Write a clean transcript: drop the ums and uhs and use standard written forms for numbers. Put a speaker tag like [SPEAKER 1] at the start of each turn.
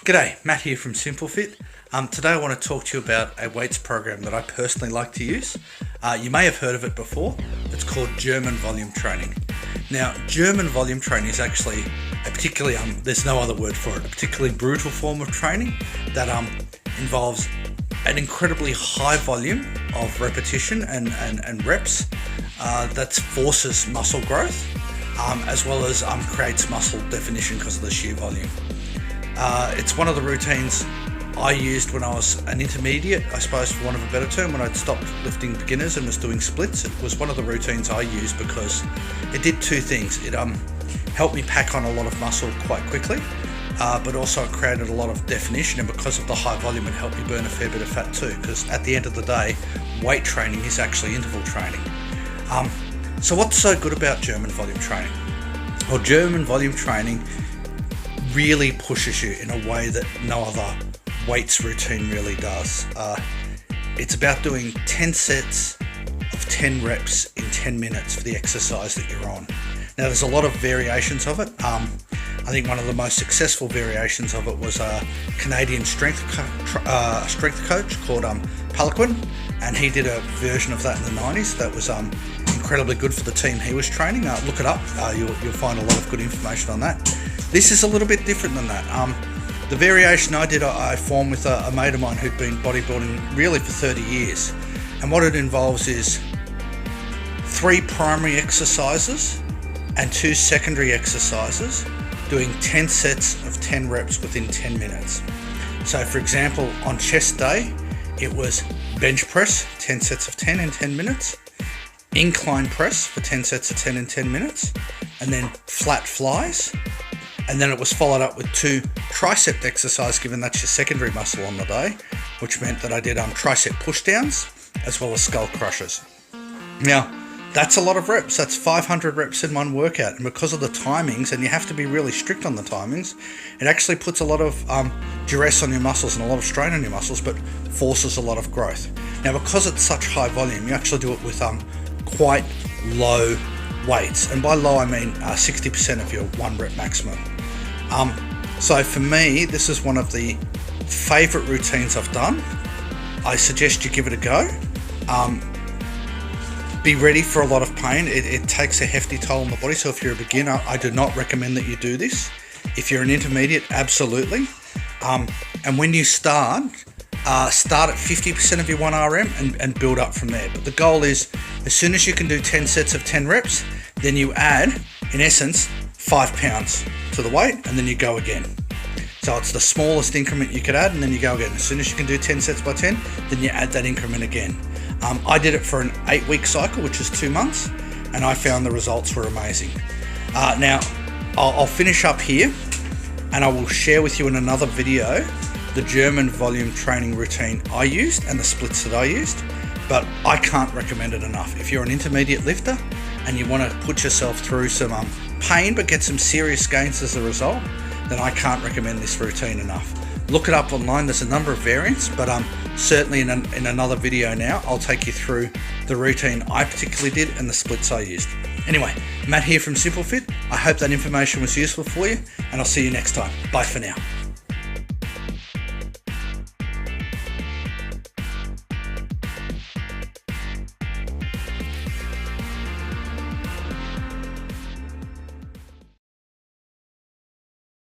[SPEAKER 1] G'day, Matt here from SimpleFit. Today I want to talk to you about a weights program that I personally like to use. You may have heard of it before. It's called German volume training. Now, German volume training is actually a particularly, there's no other word for it, a particularly brutal form of training that involves an incredibly high volume of repetition and reps that forces muscle growth as well as creates muscle definition because of the sheer volume. It's one of the routines I used when I was an intermediate, I suppose for want of a better term, when I'd stopped lifting beginners and was doing splits. It was one of the routines I used because it did two things. It helped me pack on a lot of muscle quite quickly, but also it created a lot of definition, and because of the high volume it helped you burn a fair bit of fat too, because at the end of the day, weight training is actually interval training. So what's so good about German volume training? Well, German volume training really pushes you in a way that no other weights routine really does. It's about doing 10 sets of 10 reps in 10 minutes for the exercise that you're on. Now there's a lot of variations of it. I think one of the most successful variations of it was a Canadian strength coach called Palaquin, and he did a version of that in the 90s that was incredibly good for the team he was training. Look it up, you'll find a lot of good information on that. This is a little bit different than that. The variation I did, I formed with a mate of mine who'd been bodybuilding really for 30 years. And what it involves is 3 primary exercises and 2 secondary exercises, doing 10 sets of 10 reps within 10 minutes. So for example, on chest day, it was bench press, 10 sets of 10 in 10 minutes, incline press for 10 sets of 10 in 10 minutes, and then flat flies. And then it was followed up with 2 tricep exercises, given that's your secondary muscle on the day, which meant that I did tricep pushdowns as well as skull crushers. Now, that's a lot of reps. That's 500 reps in one workout. And because of the timings, and you have to be really strict on the timings, it actually puts a lot of duress on your muscles and a lot of strain on your muscles, but forces a lot of growth. Now, because it's such high volume, you actually do it with quite low weights. And by low, I mean 60% of your 1 rep maximum. So for me, this is one of the favorite routines I've done. I suggest you give it a go. Be ready for a lot of pain. It takes a hefty toll on the body. So if you're a beginner, I do not recommend that you do this. If you're an intermediate, absolutely. And when you start at 50% of your 1 RM and build up from there. But the goal is, as soon as you can do 10 sets of 10 reps, then you add, in essence, 5 pounds to the weight, and then you go again. So it's the smallest increment you could add, and then you go again. As soon as you can do 10 sets by 10, then you add that increment again. I did it for an 8-week cycle, which is 2 months, and I found the results were amazing. Now, I'll finish up here, and I will share with you in another video the German volume training routine I used and the splits that I used, but I can't recommend it enough. If you're an intermediate lifter and you want to put yourself through some pain but get some serious gains as a result, then I can't recommend this routine enough. Look it up online. There's a number of variants, but certainly in another video now, I'll take you through the routine I particularly did and the splits I used. Anyway, Matt here from SimpleFit. I hope that information was useful for you, and I'll see you next time. Bye for now.